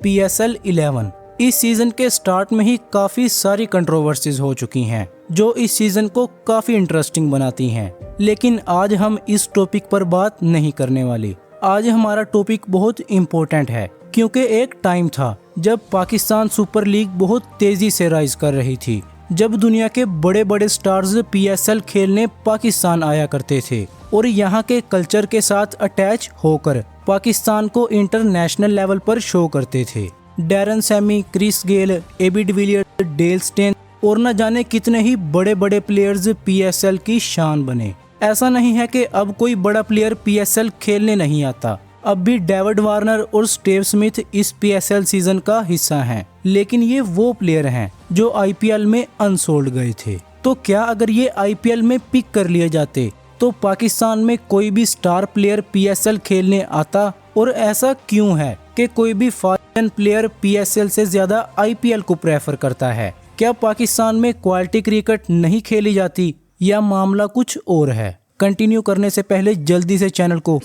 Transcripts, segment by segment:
PSL 11 इस season के start में ही काफी सारी कंट्रोवर्सीज हो चुकी हैं जो इस सीजन को काफी इंटरेस्टिंग बनाती हैं। लेकिन आज हम इस टॉपिक पर बात नहीं करने वाले। आज हमारा टॉपिक बहुत इम्पोर्टेंट है क्योंकि एक टाइम था जब पाकिस्तान सुपर लीग बहुत तेजी से राइज कर रही थी, जब दुनिया के बड़े बड़े स्टार्स PSL खेलने पाकिस्तान आया करते थे और यहाँ के कल्चर के साथ अटैच होकर पाकिस्तान को इंटरनेशनल लेवल पर शो करते थे। Darren Sammy, Chris Gayle, AB de Villiers, Dale Steyn और न जाने कितने ही बड़े बड़े प्लेयर्स PSL की शान बने। ऐसा नहीं है कि अब कोई बड़ा प्लेयर PSL खेलने नहीं आता, अब भी डेविड वार्नर और स्टीव स्मिथ इस PSL सीजन का हिस्सा हैं। लेकिन ये वो प्लेयर हैं जो IPL में अनसोल्ड गए थे। तो क्या अगर ये IPL में पिक कर लिए जाते तो पाकिस्तान में कोई भी स्टार प्लेयर PSL खेलने आता? और ऐसा क्यों है कि कोई भी फॉरेन प्लेयर PSL से ज्यादा IPL को प्रेफर करता है? क्या पाकिस्तान में क्वालिटी क्रिकेट नहीं खेली जाती या मामला कुछ और है? कंटिन्यू करने से पहले जल्दी से चैनल को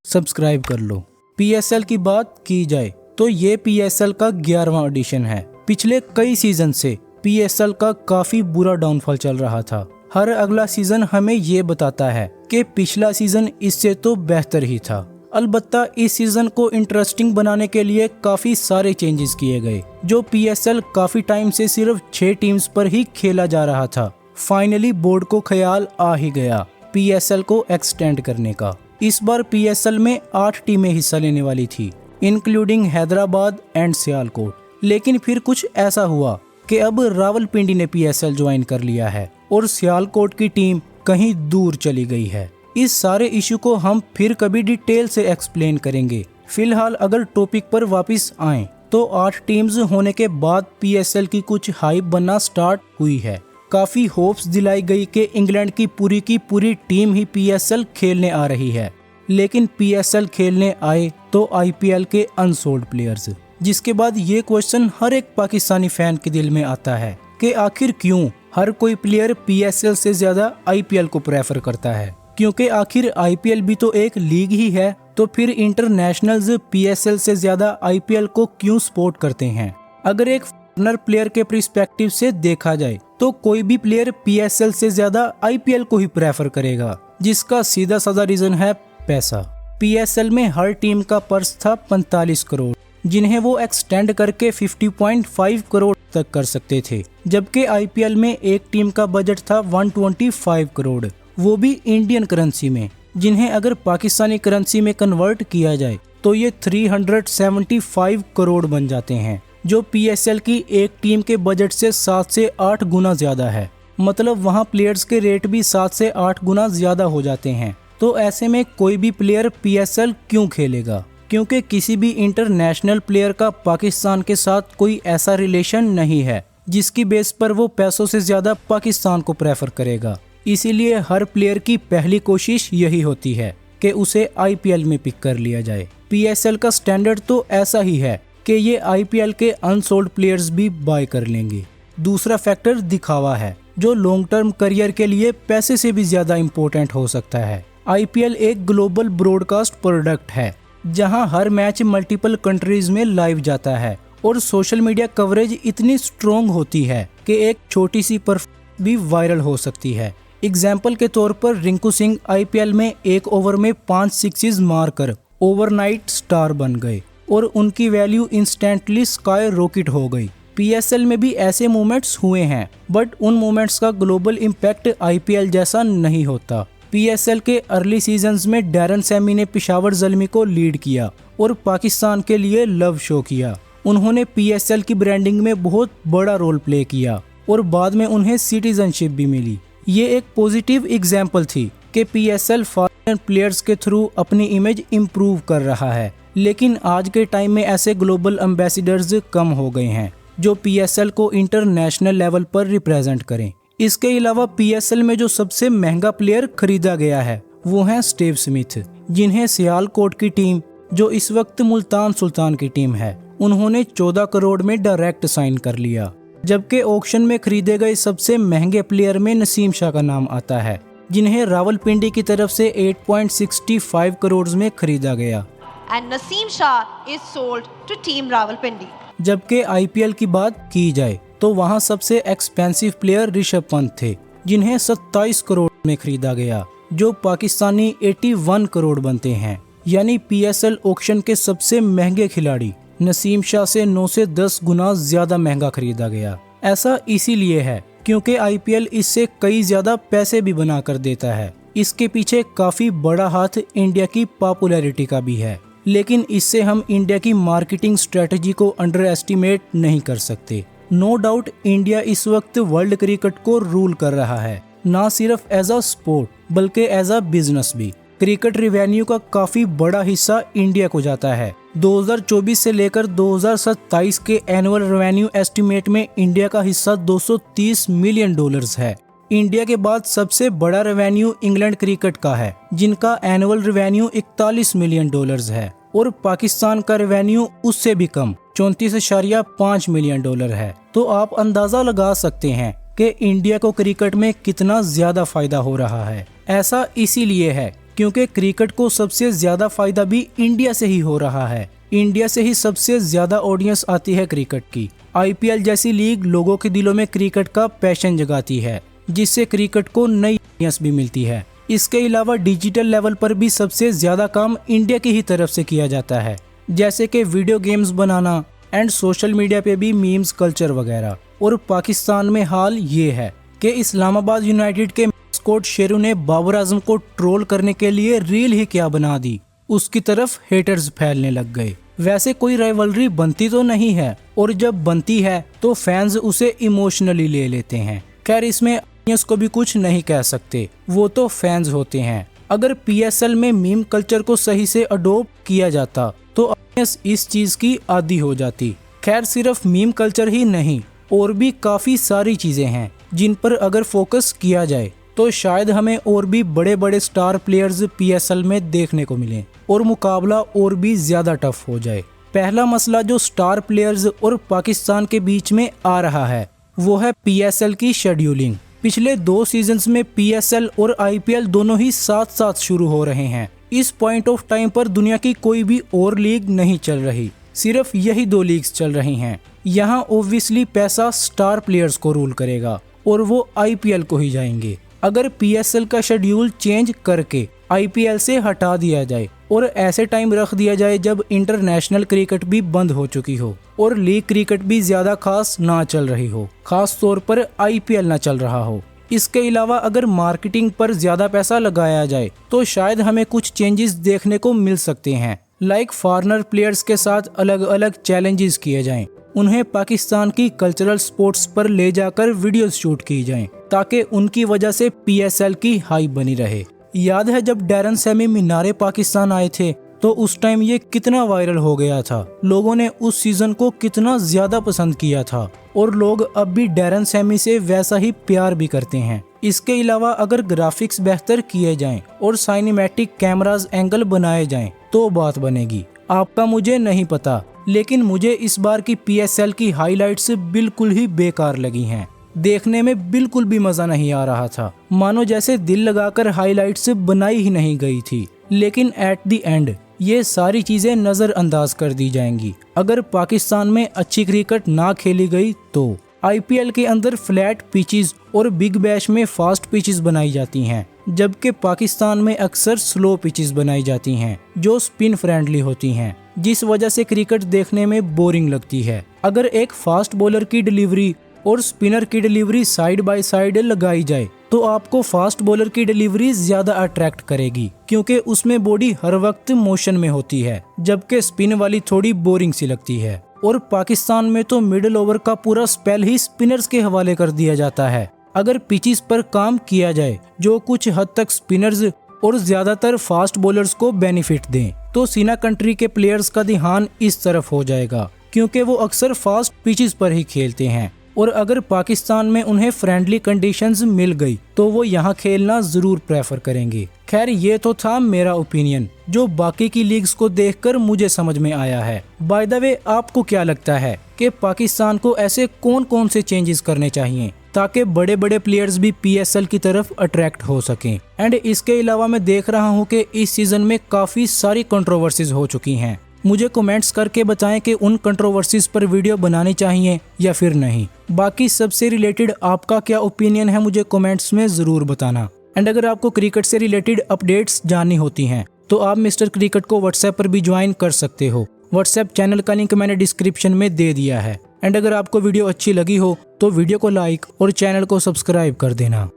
सब्सक्राइब कर लो। PSL की बात की जाए तो ये PSL का 11वां एडिशन है। पिछले कई सीजन से PSL का काफी बुरा डाउनफॉल चल रहा था। हर अगला सीजन हमें ये बताता है कि पिछला सीजन इससे तो बेहतर ही था। अलबत्ता इस सीजन को इंटरेस्टिंग बनाने के लिए काफी सारे चेंजेस किए गए। जो PSL काफी टाइम से सिर्फ 6 टीम्स पर ही खेला जा रहा था, फाइनली बोर्ड को ख्याल आ ही गया PSL को एक्सटेंड करने का। इस बार PSL में 8 टीमें हिस्सा लेने वाली थी, इंक्लूडिंग हैदराबाद एंड सियालकोट। लेकिन फिर कुछ ऐसा हुआ कि अब रावलपिंडी ने PSL ज्वाइन कर लिया है और सियालकोट की टीम कहीं दूर चली गई है। इस सारे इशू को हम फिर कभी डिटेल से एक्सप्लेन करेंगे। फिलहाल अगर टॉपिक पर वापस आएं तो 8 टीम्स होने के बाद PSL की कुछ हाइप बनना स्टार्ट हुई है। काफी होप्स दिलाई गई कि इंग्लैंड की पूरी टीम ही PSL खेलने आ रही है। लेकिन PSL खेलने आए तो IPL के अनसोल्ड प्लेयर्स, जिसके बाद ये क्वेश्चन हर एक पाकिस्तानी फैन के दिल में आता है कि आखिर क्यों हर कोई प्लेयर PSL से ज्यादा IPL को प्रेफर करता है? क्योंकि आखिर IPL भी तो एक लीग ही है, तो फिर इंटरनेशनल्स PSL से ज्यादा IPL को क्यों सपोर्ट करते हैं? अगर एक फॉरेनर प्लेयर के पर्सपेक्टिव से देखा जाए तो कोई भी प्लेयर PSL से ज्यादा IPL को ही प्रेफर करेगा, जिसका सीधा साधा रीजन है पैसा। PSL में हर टीम का पर्स था 45 करोड़, जिन्हें वो एक्सटेंड करके 50.5 करोड़ तक कर सकते थे, जबकि IPL में एक टीम का बजट था 125 करोड़, वो भी इंडियन करेंसी में, जिन्हें अगर पाकिस्तानी करेंसी में कन्वर्ट किया जाए तो ये 375 करोड़ बन जाते हैं, जो PSL की एक टीम के बजट से 7 से 8 गुना ज्यादा है। मतलब वहाँ प्लेयर्स के रेट भी 7 से 8 गुना ज्यादा हो जाते हैं। तो ऐसे में कोई भी प्लेयर PSL क्यों खेलेगा? क्योंकि किसी भी इंटरनेशनल प्लेयर का पाकिस्तान के साथ कोई ऐसा रिलेशन नहीं है जिसकी बेस पर वो पैसों से ज्यादा पाकिस्तान को प्रेफर करेगा। इसीलिए हर प्लेयर की पहली कोशिश यही होती है कि उसे IPL में पिक कर लिया जाए। PSL का स्टैंडर्ड तो ऐसा ही है कि ये IPL के अनसोल्ड प्लेयर्स भी बाय कर लेंगे। दूसरा फैक्टर दिखावा है, जो लॉन्ग टर्म करियर के लिए पैसे से भी ज्यादा इम्पोर्टेंट हो सकता है। IPL एक ग्लोबल ब्रॉडकास्ट प्रोडक्ट है जहां हर मैच मल्टीपल कंट्रीज में लाइव जाता है और सोशल मीडिया कवरेज इतनी स्ट्रॉन्ग होती है कि एक छोटी सी परफॉर्मेंस भी वायरल हो सकती है। एग्जाम्पल के तौर पर रिंकू सिंह IPL में एक ओवर में 5 सिक्सेस मारकर ओवरनाइट स्टार बन गए और उनकी वैल्यू इंस्टेंटली स्काई रॉकेट हो गई। PSL में भी ऐसे मोमेंट्स हुए हैं, बट उन मोमेंट्स का ग्लोबल इम्पैक्ट IPL जैसा नहीं होता। PSL के अर्ली सीजन्स में डैरन सैमी ने पेशावर ज़ल्मी को लीड किया और पाकिस्तान के लिए लव शो किया। उन्होंने PSL की ब्रांडिंग में बहुत बड़ा रोल प्ले किया और बाद में उन्हें सिटीजनशिप भी मिली। ये एक पॉजिटिव एग्जाम्पल थी कि PSL फॉरेन प्लेयर्स के थ्रू अपनी इमेज इम्प्रूव कर रहा है। लेकिन आज के टाइम में ऐसे ग्लोबल एम्बेसडर्स कम हो गए हैं जो PSL को इंटरनेशनल लेवल पर रिप्रेजेंट करें। इसके अलावा PSL में जो सबसे महंगा प्लेयर खरीदा गया है वो है स्टीव स्मिथ, जिन्हें सियालकोट की टीम, जो इस वक्त मुल्तान सुल्तान की टीम है, उन्होंने 14 करोड़ में डायरेक्ट साइन कर लिया। जबकि ऑक्शन में खरीदे गए सबसे महंगे प्लेयर में नसीम शाह का नाम आता है, जिन्हें रावलपिंडी की तरफ से 8.65 करोड़ में खरीदा गया। and Naseem Shah is sold to Team Rawalpindi. जबकि आईपीएल की बात की जाए तो वहां सबसे एक्सपेंसिव प्लेयर ऋषभ पंत थे, जिन्हें 27 करोड़ में खरीदा गया, जो पाकिस्तानी 81 करोड़ बनते हैं। यानी पीएसएल ऑक्शन के सबसे महंगे खिलाड़ी नसीम शाह से 9 से 10 गुना ज्यादा महंगा खरीदा गया। ऐसा इसीलिए है क्योंकि आईपीएल इससे कई ज्यादा पैसे भी बना कर देता है। इसके पीछे काफी बड़ा हाथ इंडिया की पॉपुलैरिटी का भी है, लेकिन इससे हम इंडिया की मार्केटिंग स्ट्रेटजी को अंडर एस्टिमेट नहीं कर सकते। नो डाउट इंडिया इस वक्त वर्ल्ड क्रिकेट को रूल कर रहा है, ना सिर्फ एज अ स्पोर्ट बल्कि एज अ बिजनेस भी। क्रिकेट रेवेन्यू का काफी बड़ा हिस्सा इंडिया को जाता है। 2024 से लेकर 2027 के एनुअल रेवेन्यू एस्टिमेट में इंडिया का हिस्सा $230 मिलियन है। इंडिया के बाद सबसे बड़ा रेवेन्यू इंग्लैंड क्रिकेट का है, जिनका एनुअल रेवेन्यू $41 मिलियन है, और पाकिस्तान का रेवेन्यू उससे भी कम 34.5 मिलियन है। तो आप अंदाजा लगा सकते हैं कि इंडिया को क्रिकेट में कितना ज्यादा फायदा हो रहा है। ऐसा इसीलिए है क्योंकि क्रिकेट को सबसे ज्यादा फायदा भी इंडिया से ही हो रहा है। इंडिया से ही सबसे ज्यादा ऑडियंस आती है क्रिकेट की। आईपीएल जैसी लीग लोगों के दिलों में क्रिकेट का पैशन जगाती है, जिससे क्रिकेट को नई ऑडियंस भी मिलती है। इसके अलावा डिजिटल लेवल पर भी सबसे ज्यादा काम इंडिया की ही तरफ से किया जाता है, जैसे कि video games banana and social media पे भी मीम्स कल्चर वगैरह। और पाकिस्तान में हाल ये है कि इस्लामाबाद यूनाइटेड के स्कॉट शेरू ने बाबर आजम को ट्रोल करने के लिए रील ही क्या बना दी, उसकी तरफ हेटर्स फैलने लग गए। वैसे कोई राइवलरी बनती तो नहीं है, और जब बनती है तो फैंस उसे इमोशनली ले लेते हैं। खैर, इसमें ऑडियंस को भी कुछ नहीं कह सकते, वो तो फैंस होते हैं। अगर पीएसएल में मीम कल्चर को सही से अडोप्ट किया जाता तो ऑडियंस इस चीज की आदी हो जाती। खैर, सिर्फ मीम कल्चर ही नहीं, और भी काफी सारी चीजें हैं जिन पर अगर फोकस किया जाए तो शायद हमें और भी बड़े बड़े स्टार प्लेयर्स पीएसएल में देखने को मिलें और मुकाबला और भी ज्यादा टफ हो जाए। पहला मसला जो स्टार प्लेयर्स और पाकिस्तान के बीच में आ रहा है वो है पीएसएल की शेड्यूलिंग। पिछले 2 सीजन्स में पीएसएल और आईपीएल दोनों ही साथ साथ शुरू हो रहे हैं। इस पॉइंट ऑफ टाइम पर दुनिया की कोई भी और लीग नहीं चल रही, सिर्फ यही 2 लीग्स चल रही हैं। यहाँ ओब्वियसली पैसा स्टार प्लेयर्स को रूल करेगा और वो आईपीएल को ही जाएंगे। अगर पीएसएल का शेड्यूल चेंज करके आईपीएल से हटा दिया जाए और ऐसे टाइम रख दिया जाए जब इंटरनेशनल क्रिकेट भी बंद हो चुकी हो और लीग क्रिकेट भी ज्यादा खास ना चल रही हो, खास तौर पर आईपीएल ना चल रहा हो। इसके अलावा अगर मार्केटिंग पर ज्यादा पैसा लगाया जाए तो शायद हमें कुछ चेंजेस देखने को मिल सकते हैं। लाइक फॉरेनर प्लेयर्स के साथ अलग अलग चैलेंजेस किए जाएं, उन्हें पाकिस्तान की कल्चरल स्पोर्ट्स पर ले जाकर वीडियोस शूट की जाएं, ताकि उनकी वजह से पीएसएल की हाइप बनी रहे। याद है जब डैरन सैमी मीनारे पाकिस्तान आए थे तो उस टाइम ये कितना वायरल हो गया था। लोगों ने उस सीजन को कितना ज्यादा पसंद किया था और लोग अब भी डैरन सैमी से वैसा ही प्यार भी करते हैं। इसके अलावा अगर ग्राफिक्स बेहतर किए जाएं और साइनेमैटिक कैमरास एंगल बनाए जाएं तो बात बनेगी। आपका मुझे नहीं पता, लेकिन मुझे इस बार की पीएसएल की हाइलाइट्स बिल्कुल ही बेकार लगी हैं। देखने में बिल्कुल भी मजा नहीं आ रहा था, मानो जैसे दिल लगाकर हाइलाइट्स बनाई ही नहीं गई थी। लेकिन एट द एंड ये सारी चीजें नजरअंदाज कर दी जाएंगी अगर पाकिस्तान में अच्छी क्रिकेट ना खेली गई तो। आईपीएल के अंदर फ्लैट पिचेस और बिग बैश में फास्ट पिचेस बनाई जाती हैं, जबकि पाकिस्तान में अक्सर स्लो पिचेस बनाई जाती हैं जो स्पिन फ्रेंडली होती हैं, जिस वजह से क्रिकेट देखने में बोरिंग लगती है। अगर एक फास्ट बॉलर की डिलीवरी और स्पिनर की डिलीवरी साइड बाय साइड लगाई जाए तो आपको फास्ट बॉलर की डिलीवरी ज्यादा अट्रैक्ट करेगी, क्योंकि उसमें बॉडी हर वक्त मोशन में होती है, जबकि स्पिन वाली थोड़ी बोरिंग सी लगती है। और पाकिस्तान में तो मिडिल ओवर का पूरा स्पेल ही स्पिनर्स के हवाले कर दिया जाता है। अगर पिचेस पर काम किया जाए जो कुछ हद तक स्पिनर्स और ज्यादातर फास्ट बॉलर्स को बेनिफिट दें तो सीना कंट्री के प्लेयर्स का ध्यान इस तरफ हो जाएगा, क्योंकि वो अक्सर फास्ट पिचेस पर ही खेलते हैं। और अगर पाकिस्तान में उन्हें फ्रेंडली कंडीशंस मिल गई तो वो यहाँ खेलना जरूर प्रेफर करेंगे। खैर, ये तो था मेरा ओपिनियन जो बाकी की लीग्स को देखकर मुझे समझ में आया है। बाय द वे, आपको क्या लगता है कि पाकिस्तान को ऐसे कौन कौन से चेंजेस करने चाहिए ताकि बड़े बड़े प्लेयर्स भी PSL की तरफ अट्रैक्ट हो सकें। एंड इसके अलावा मैं देख रहा हूँ कि इस सीजन में काफ़ी सारी कंट्रोवर्सीज हो चुकी हैं। मुझे कमेंट्स करके बताएं कि उन कंट्रोवर्सीज पर वीडियो बनानी चाहिए या फिर नहीं। बाकी सबसे रिलेटेड आपका क्या ओपिनियन है मुझे कमेंट्स में ज़रूर बताना। एंड अगर आपको क्रिकेट से रिलेटेड अपडेट्स जाननी होती हैं तो आप मिस्टर क्रिकेट को व्हाट्सएप पर भी ज्वाइन कर सकते हो। व्हाट्सएप चैनल का लिंक मैंने डिस्क्रिप्शन में दे दिया है। एंड अगर आपको वीडियो अच्छी लगी हो तो वीडियो को लाइक और चैनल को सब्सक्राइब कर देना।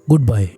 Good bye.